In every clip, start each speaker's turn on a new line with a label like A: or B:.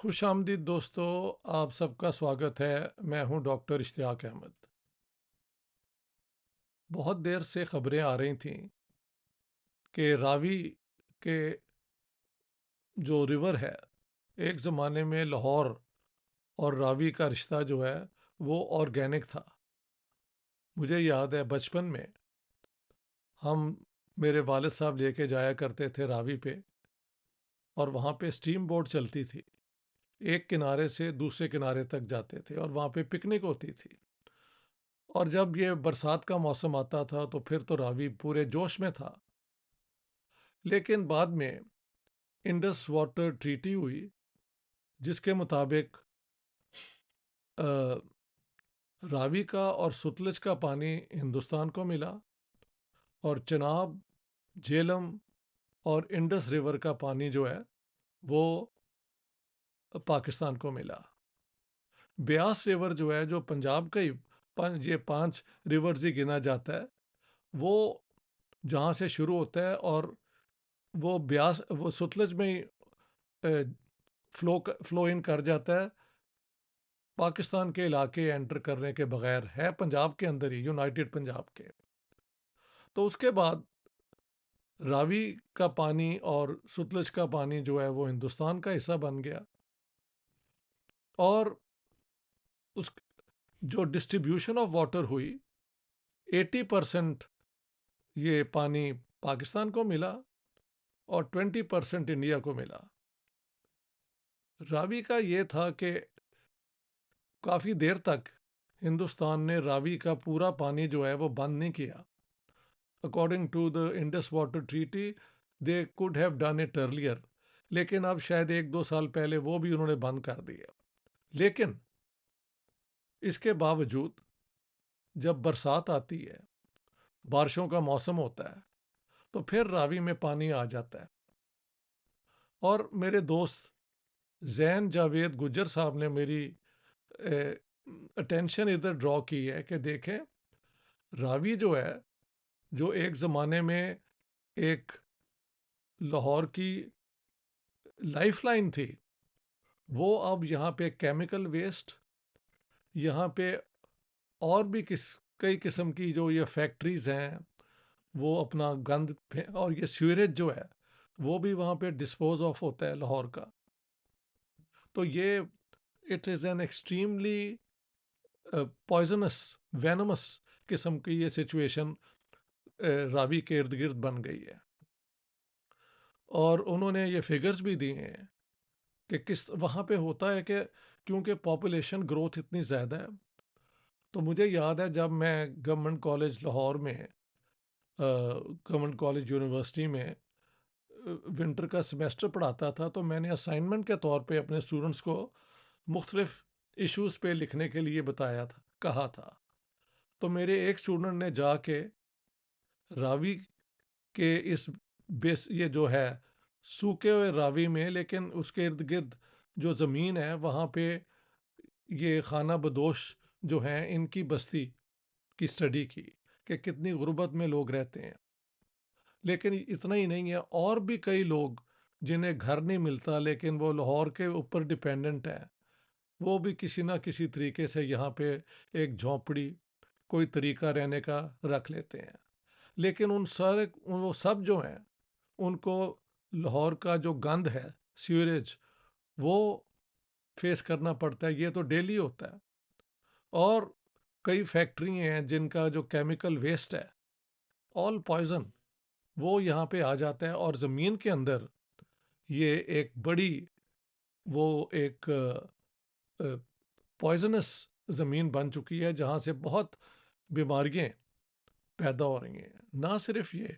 A: خوش آمدید دوستو، آپ سب کا سواگت ہے۔ میں ہوں ڈاکٹر اشتیاق احمد۔ بہت دیر سے خبریں آ رہی تھیں کہ راوی کے جو ریور ہے، ایک زمانے میں لاہور اور راوی کا رشتہ جو ہے وہ آرگینک تھا۔ مجھے یاد ہے بچپن میں ہم میرے والد صاحب لے کے جایا کرتے تھے راوی پہ، اور وہاں پہ اسٹیم بوٹ چلتی تھی، ایک کنارے سے دوسرے کنارے تک جاتے تھے اور وہاں پہ پکنک ہوتی تھی۔ اور جب یہ برسات کا موسم آتا تھا تو پھر تو راوی پورے جوش میں تھا۔ لیکن بعد میں انڈس واٹر ٹریٹی ہوئی، جس کے مطابق راوی کا اور ستلج کا پانی ہندوستان کو ملا، اور چناب، جیلم اور انڈس ریور کا پانی جو ہے وہ پاکستان کو ملا۔ بیاس ریور جو ہے، جو پنجاب کا ہی یہ 5 ریورز ہی گنا جاتا ہے، وہ جہاں سے شروع ہوتا ہے اور وہ ستلج میں ہی فلو ان کر جاتا ہے، پاکستان کے علاقے انٹر کرنے کے بغیر ہے پنجاب کے اندر ہی، یونائٹڈ پنجاب کے۔ تو اس کے بعد راوی کا پانی اور ستلج کا پانی جو ہے وہ ہندوستان کا حصہ بن گیا، اور اس جو ڈسٹریبیوشن آف واٹر ہوئی، 80% یہ پانی پاکستان کو ملا اور 20% انڈیا کو ملا۔ راوی کا یہ تھا کہ کافی دیر تک ہندوستان نے راوی کا پورا پانی جو ہے وہ بند نہیں کیا۔ According to the Indus water treaty they could have done it earlier, لیکن اب شاید 1-2 سال پہلے وہ بھی انہوں نے بند کر دیا۔ لیکن اس کے باوجود جب برسات آتی ہے، بارشوں کا موسم ہوتا ہے، تو پھر راوی میں پانی آ جاتا ہے۔ اور میرے دوست زین جاوید گجر صاحب نے میری اٹینشن ادھر ڈرا کی ہے کہ دیکھیں، راوی جو ہے، جو ایک زمانے میں ایک لاہور کی لائف لائن تھی، وہ اب یہاں پہ کیمیکل ویسٹ، یہاں پہ اور بھی کئی قسم کی جو یہ فیکٹریز ہیں وہ اپنا گند اور یہ سیوریج جو ہے وہ بھی وہاں پہ ڈسپوز آف ہوتا ہے لاہور کا۔ تو یہ it is an extremely poisonous, venomous قسم کی یہ سچویشن راوی کے ارد گرد بن گئی ہے۔ اور انہوں نے یہ فگرز بھی دیے ہیں کہ کس وہاں پہ ہوتا ہے کہ کیونکہ پاپولیشن گروتھ اتنی زیادہ ہے۔ تو مجھے یاد ہے جب میں گورنمنٹ کالج لاہور میں، گورنمنٹ کالج یونیورسٹی میں ونٹر کا سمیسٹر پڑھاتا تھا، تو میں نے اسائنمنٹ کے طور پہ اپنے اسٹوڈنٹس کو مختلف ایشوز پہ لکھنے کے لیے بتایا تھا، کہا تھا۔ تو میرے ایک اسٹوڈنٹ نے جا کے راوی کے یہ جو ہے سوکھے ہوئے راوی میں، لیکن اس کے ارد گرد جو زمین ہے وہاں پہ یہ خانہ بدوش جو ہیں ان کی بستی کی اسٹڈی کی کہ کتنی غربت میں لوگ رہتے ہیں۔ لیکن اتنا ہی نہیں ہے، اور بھی کئی لوگ جنہیں گھر نہیں ملتا لیکن وہ لاہور کے اوپر ڈیپینڈنٹ ہیں، وہ بھی کسی نہ کسی طریقے سے یہاں پہ ایک جھونپڑی، کوئی طریقہ رہنے کا رکھ لیتے ہیں۔ لیکن وہ سب جو ہیں ان کو لاہور کا جو گند ہے، سیوریج، وہ فیس کرنا پڑتا ہے۔ یہ تو ڈیلی ہوتا ہے۔ اور کئی فیکٹری ہیں جن کا جو کیمیکل ویسٹ ہے، آل پوائزن، وہ یہاں پہ آ جاتا ہے اور زمین کے اندر یہ ایک بڑی ایک پوائزنس زمین بن چکی ہے، جہاں سے بہت بیماریاں پیدا ہو رہی ہیں۔ نہ صرف یہ،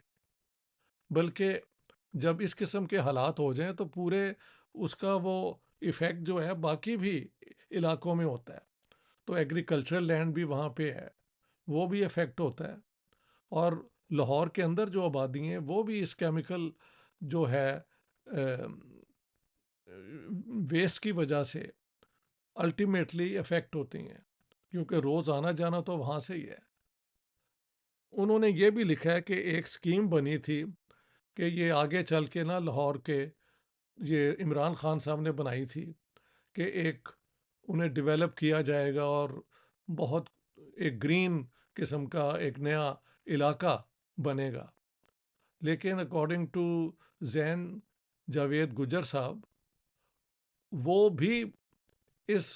A: بلکہ جب اس قسم کے حالات ہو جائیں تو پورے اس کا وہ ایفیکٹ جو ہے باقی بھی علاقوں میں ہوتا ہے۔ تو ایگریکلچرل لینڈ بھی وہاں پہ ہے، وہ بھی افیکٹ ہوتا ہے، اور لاہور کے اندر جو آبادی ہیں وہ بھی اس کیمیکل جو ہے ویسٹ کی وجہ سے الٹیمیٹلی افیکٹ ہوتی ہیں، کیونکہ روز آنا جانا تو وہاں سے ہی ہے۔ انہوں نے یہ بھی لکھا ہے کہ ایک سکیم بنی تھی کہ یہ آگے چل کے نا لاہور کے، یہ عمران خان صاحب نے بنائی تھی کہ ایک انہیں ڈیولپ کیا جائے گا اور بہت ایک گرین قسم کا ایک نیا علاقہ بنے گا. لیکن اکارڈنگ ٹو زین جاوید گجر صاحب، وہ بھی اس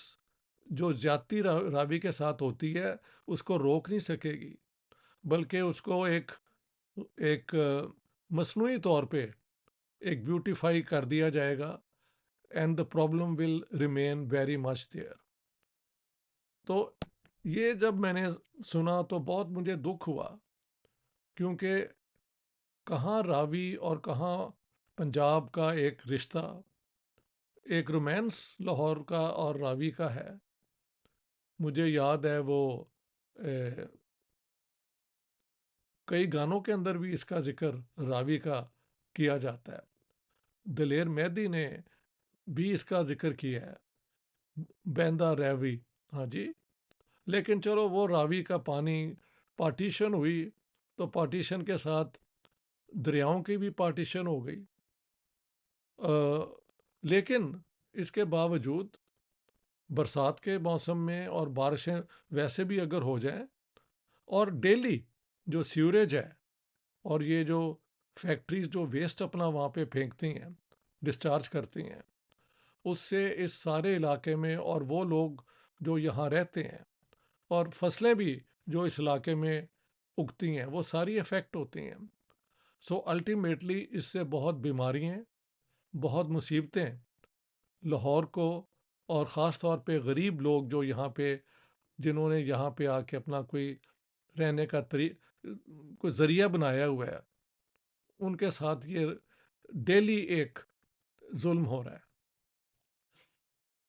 A: جو زیادتی راوی کے ساتھ ہوتی ہے اس کو روک نہیں سکے گی، بلکہ اس کو ایک مصنوعی طور پہ ایک بیوٹیفائی کر دیا جائے گا، and the problem will remain very much there. تو یہ جب میں نے سنا تو بہت مجھے دکھ ہوا، کیونکہ کہاں راوی اور کہاں پنجاب کا ایک رشتہ، ایک رومانس لاہور کا اور راوی کا ہے. مجھے یاد ہے وہ کئی گانوں کے اندر بھی اس کا ذکر راوی کا کیا جاتا ہے. دلیر مہدی نے بھی اس کا ذکر کیا ہے، بیندا راوی. ہاں جی. لیکن چلو وہ راوی کا پانی پارٹیشن ہوئی تو پارٹیشن کے ساتھ دریاؤں کی بھی پارٹیشن ہو گئی. لیکن اس کے باوجود برسات کے موسم میں اور بارشیں ویسے بھی اگر ہو جائیں، اور ڈیلی جو سیوریج ہے اور یہ جو فیکٹریز جو ویسٹ اپنا وہاں پہ پھینکتی ہیں، ڈسچارج کرتی ہیں، اس سے اس سارے علاقے میں اور وہ لوگ جو یہاں رہتے ہیں اور فصلیں بھی جو اس علاقے میں اگتی ہیں وہ ساری افیکٹ ہوتی ہیں. سو الٹیمیٹلی اس سے بہت بیماریاں، بہت مصیبتیں لاہور کو، اور خاص طور پہ غریب لوگ جو یہاں پہ، جنہوں نے یہاں پہ آ کے اپنا کوئی رہنے کا کوئی ذریعہ بنایا ہوا ہے، ان کے ساتھ یہ ڈیلی ایک ظلم ہو رہا ہے.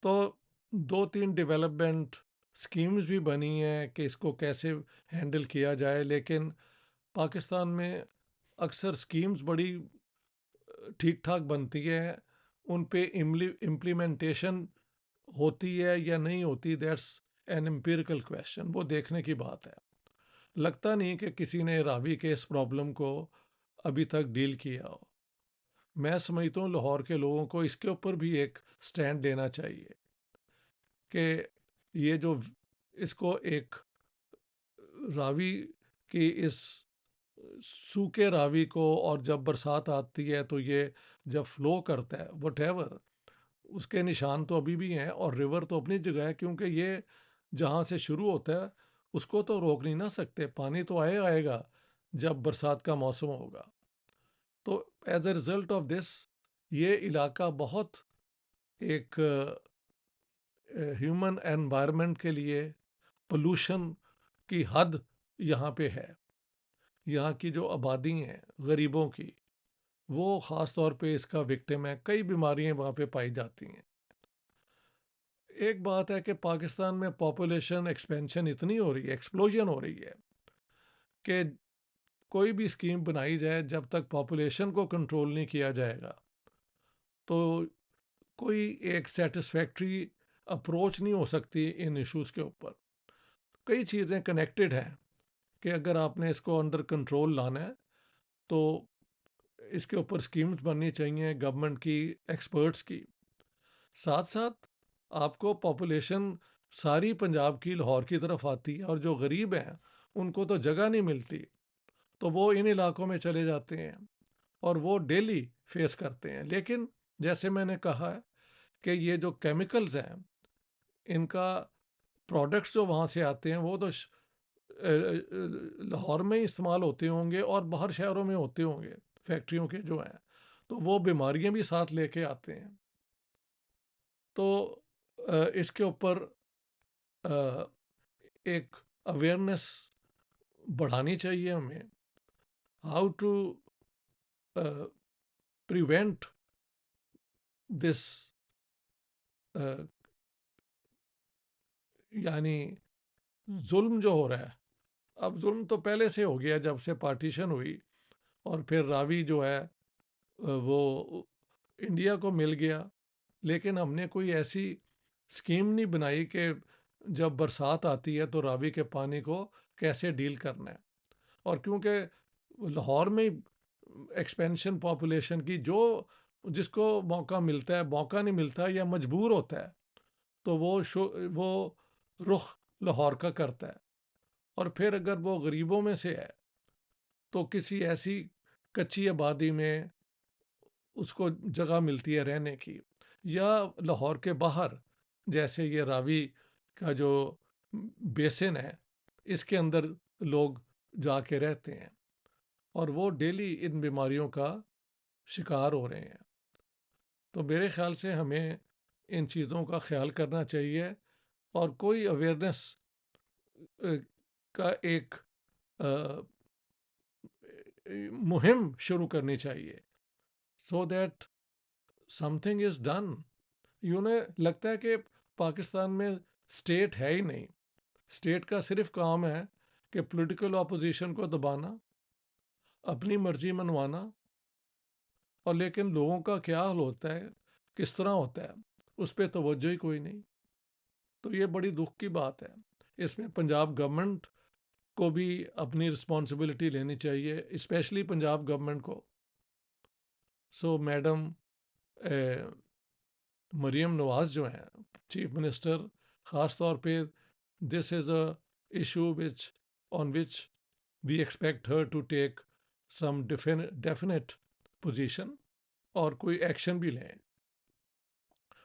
A: تو 2-3 ڈیولپمنٹ سکیمز بھی بنی ہیں کہ اس کو کیسے ہینڈل کیا جائے، لیکن پاکستان میں اکثر سکیمز بڑی ٹھیک ٹھاک بنتی ہے، ان پہ امپلیمنٹیشن ہوتی ہے یا نہیں ہوتی، دیٹس این امپیریکل کویشچن. وہ دیکھنے کی بات ہے. لگتا نہیں کہ کسی نے راوی کے اس پرابلم کو ابھی تک ڈیل کیا ہو. میں سمجھتا ہوں لاہور کے لوگوں کو اس کے اوپر بھی ایک سٹینڈ لینا چاہیے کہ یہ جو اس کو ایک راوی کی اس سوکھے راوی کو، اور جب برسات آتی ہے تو یہ جب فلو کرتا ہے وٹ ایور، اس کے نشان تو ابھی بھی ہیں، اور ریور تو اپنی جگہ ہے، کیونکہ یہ جہاں سے شروع ہوتا ہے اس کو تو روک نہیں نہ سکتے. پانی تو آئے گا جب برسات کا موسم ہوگا. تو as a result of this یہ علاقہ بہت ایک ہیومن انوائرمنٹ کے لیے پولوشن کی حد یہاں پہ ہے. یہاں کی جو آبادی ہیں غریبوں کی، وہ خاص طور پہ اس کا وکٹم ہے. کئی بیماریاں وہاں پہ پائی جاتی ہیں. ایک بات ہے کہ پاکستان میں پاپولیشن ایکسپینشن اتنی ہو رہی ہے، ایکسپلوژن ہو رہی ہے، کہ کوئی بھی اسکیم بنائی جائے جب تک پاپولیشن کو کنٹرول نہیں کیا جائے گا تو کوئی ایک سیٹسفیکٹری اپروچ نہیں ہو سکتی ان ایشوز کے اوپر. کئی چیزیں کنیکٹڈ ہیں کہ اگر آپ نے اس کو انڈر کنٹرول لانا ہے تو اس کے اوپر سکیمز بننی چاہیے گورنمنٹ کی، ایکسپرٹس کی. ساتھ ساتھ آپ کو پاپولیشن ساری پنجاب کی لاہور کی طرف آتی ہے، اور جو غریب ہیں ان کو تو جگہ نہیں ملتی، تو وہ ان علاقوں میں چلے جاتے ہیں اور وہ ڈیلی فیس کرتے ہیں. لیکن جیسے میں نے کہا کہ یہ جو کیمیکلز ہیں، ان کا پروڈکٹس جو وہاں سے آتے ہیں وہ تو لاہور میں ہی استعمال ہوتے ہوں گے اور باہر شہروں میں ہوتے ہوں گے فیکٹریوں کے جو ہیں، تو وہ بیماریاں بھی ساتھ لے کے آتے ہیں. تو اس کے اوپر ایک اویئرنیس بڑھانی چاہیے ہمیں، ہاؤ ٹو پریونٹ دس، یعنی ظلم جو ہو رہا ہے. اب ظلم تو پہلے سے ہو گیا جب سے پارٹیشن ہوئی، اور پھر راوی جو ہے وہ انڈیا کو مل گیا. لیکن ہم نے کوئی ایسی اسکیم نہیں بنائی کہ جب برسات آتی ہے تو راوی کے پانی کو کیسے ڈیل کرنا ہے. اور کیونکہ لاہور میں ایکسپینشن پاپولیشن کی، جو جس کو موقع ملتا ہے، موقع نہیں ملتا یا مجبور ہوتا ہے تو وہ رخ لاہور کا کرتا ہے، اور پھر اگر وہ غریبوں میں سے ہے تو کسی ایسی کچی آبادی میں اس کو جگہ ملتی ہے رہنے کی، یا لاہور کے باہر جیسے یہ راوی کا جو بیسن ہے اس کے اندر لوگ جا کے رہتے ہیں، اور وہ ڈیلی ان بیماریوں کا شکار ہو رہے ہیں۔ تو میرے خیال سے ہمیں ان چیزوں کا خیال کرنا چاہیے، اور کوئی اویئرنیس کا ایک مہم شروع کرنی چاہیے، so that some thing is done. لگتا ہے کہ پاکستان میں اسٹیٹ ہے ہی نہیں، اسٹیٹ کا صرف کام ہے کہ پولیٹیکل اپوزیشن کو دبانا، اپنی مرضی منوانا، اور لیکن لوگوں کا کیا حال ہوتا ہے، کس طرح ہوتا ہے، اس پہ توجہ ہی کوئی نہیں۔ تو یہ بڑی دکھ کی بات ہے، اس میں پنجاب گورنمنٹ کو بھی اپنی رسپانسبلٹی لینی چاہیے، اسپیشلی پنجاب گورنمنٹ کو۔ سو میڈم مریم نواز جو ہیں چیف منسٹر، خاص طور پہ this is a issue on which we expect her to take some definite position, اور کوئی ایکشن بھی لیں۔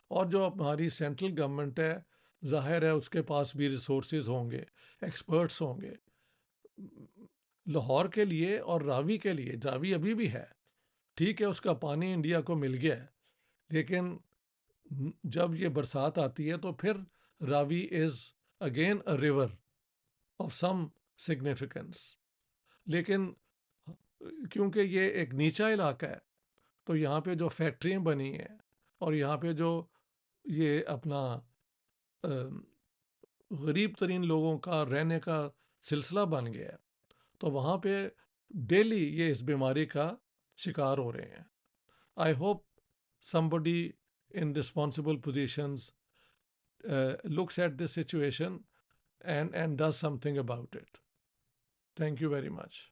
A: اور جو ہماری سینٹرل گورنمنٹ ہے، ظاہر ہے اس کے پاس بھی ریسورسز ہوں گے، ایکسپرٹس ہوں گے۔ لاہور کے لیے اور راوی کے لیے، راوی ابھی بھی ہے، ٹھیک ہے اس کا پانی انڈیا کو مل گیا ہے، لیکن جب یہ برسات آتی ہے تو پھر Ravi is again a river of some significance. لیکن کیونکہ یہ ایک نیچا علاقہ ہے تو یہاں پہ جو فیکٹریاں بنی ہیں اور یہاں پہ جو یہ اپنا غریب ترین لوگوں کا رہنے کا سلسلہ بن گیا ہے، تو وہاں پہ ڈیلی یہ اس بیماری کا شکار ہو رہے ہیں۔ I hope somebody in responsible positions looks at this situation and does something about it. Thank you very much.